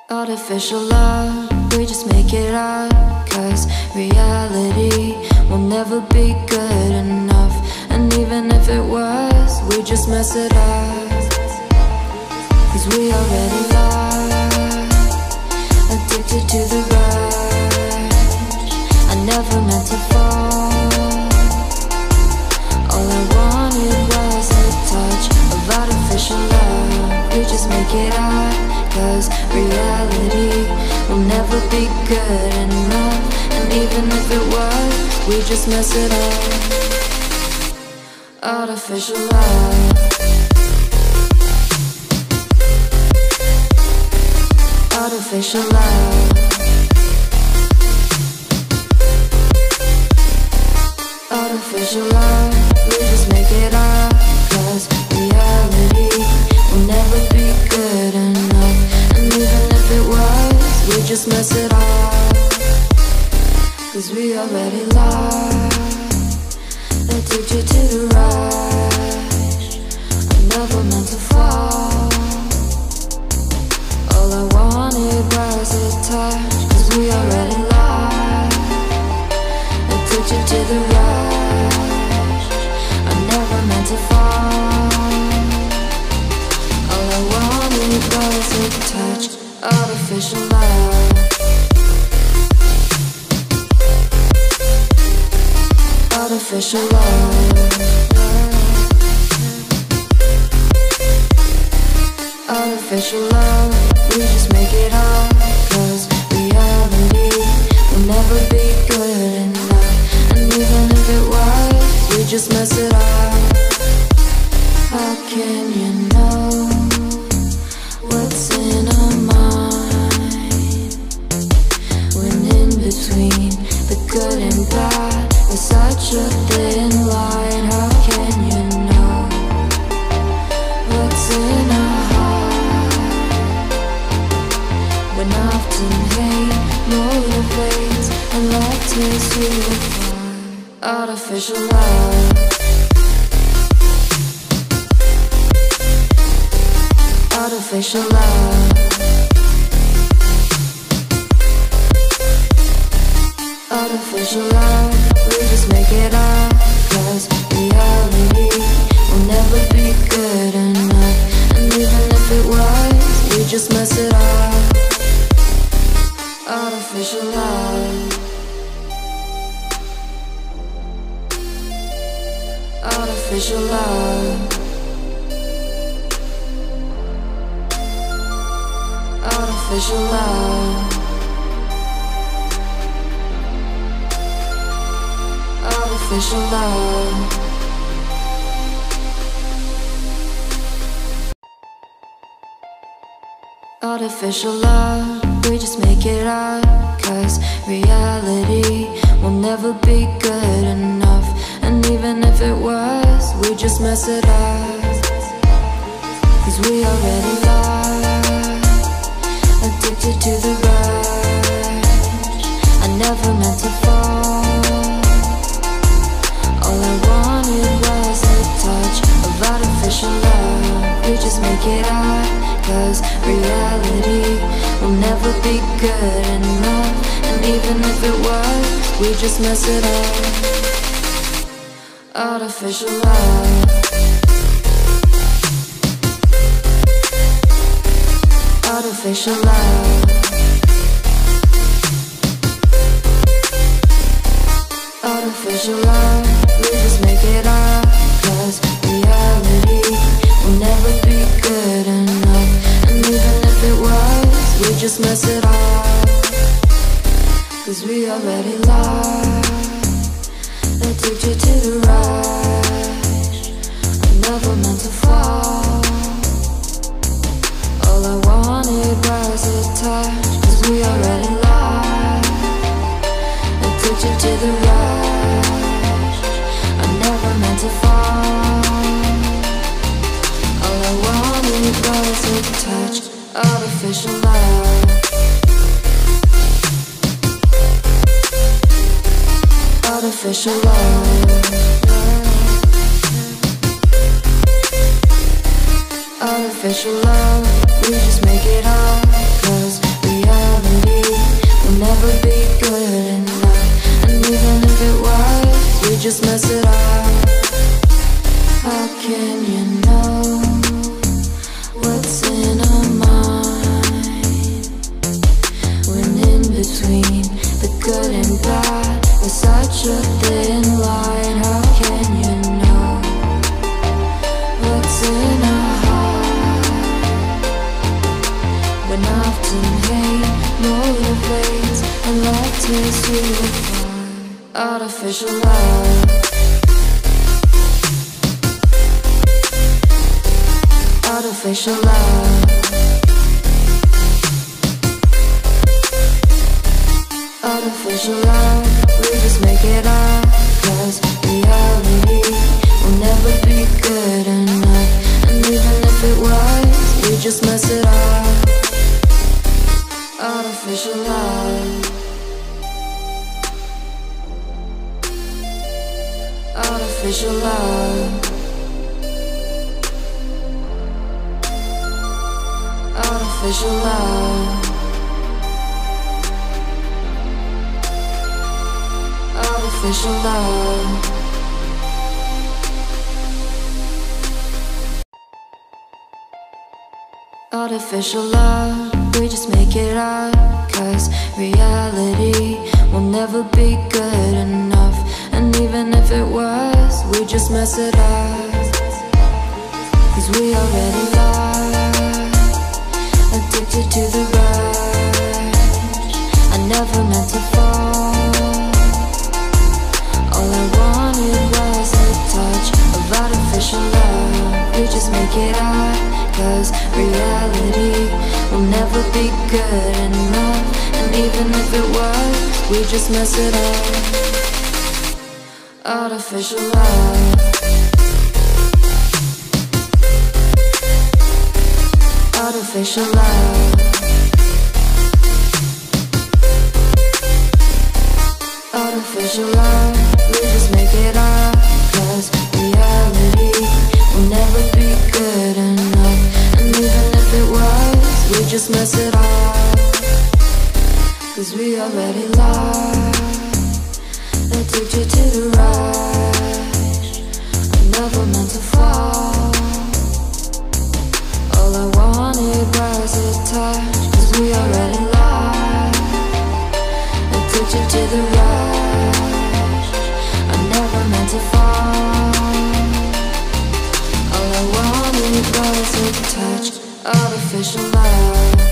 Artificial love, we just make it up, 'cause reality will never be good enough. And even if it was, we just mess it up, 'cause we already lost, addicted to the rush. I never meant to fall. All I wanted was a touch of artificial love. We just make it up, 'cause reality will never be good enough. And even if it was, we just mess it up. Artificial love. Artificial love. Artificial love. We just make it up, 'cause reality will never be good enough. And even if it was, we just mess it up, 'cause we already lost, addicted to the rush. I never meant to fall. All I wanted was a touch, 'cause we already lost, addicted to the rush. I never meant to fall. All I wanted was a touch. Artificial love. Artificial love. Artificial love. We just make it up, 'cause reality will never be good enough. And even if it was, we just mess it up. How can you know what's in our mind, when in between the good and bad is such a thin line? How can you know what's in our heart, when often hate motivates and love tears you apart? Artificial love. Artificial love. Artificial love. We just make it up, 'cause reality will never be good enough. And even if it was, we just mess it up. Artificial love. Artificial love. Artificial love. Artificial love. Artificial love. We just make it up, 'cause reality will never be good enough. And even if it was, we just mess it up, 'cause we already lost, addicted to the rush. I never meant to fall. All I wanted was a touch of artificial love. We just make it up, 'cause reality will never be good enough. And even if it was, we just mess it up. Artificial love. Artificial love. Artificial love. We just make it up, 'cause reality will never be good enough. And even if it was, we just mess it up, 'cause we already lost, addicted to the rush. I never meant to fall. All I wanted was a touch, 'cause we already lost, addicted to the rush. I never meant to fall. All I wanted was a touch. Artificial love. Artificial love. Artificial love. We just make it up, 'cause just mess it up. How can you know what's in our mind, when in between the good and bad there's such a thin line? How can you know what's in our heart, when often hate motivates and love tears you apart? Artificial love, artificial love, artificial love. We just make it up, 'cause reality will never be good enough. And even if it was, we just mess it up. Artificial love, artificial love, artificial love, artificial love. Artificial love, we just make it up, 'cause reality will never be good enough. And even if it was, we just mess it up, 'cause we already lost, addicted to the rush. I never meant to fall, all I wanted was a touch of artificial love. We just make it up, 'cause reality will never be good enough. And even if it was, we just mess it up. Artificial love, artificial love, artificial love. We just make it up, 'cause reality will never be good enough. And even if it was, we just mess it up, 'cause we already lost, addicted to the rush. I never meant to fall, all I wanted was a touch, 'cause we already lost, addicted to the rush. I never meant to fall, all I wanted was a touch, artificial love.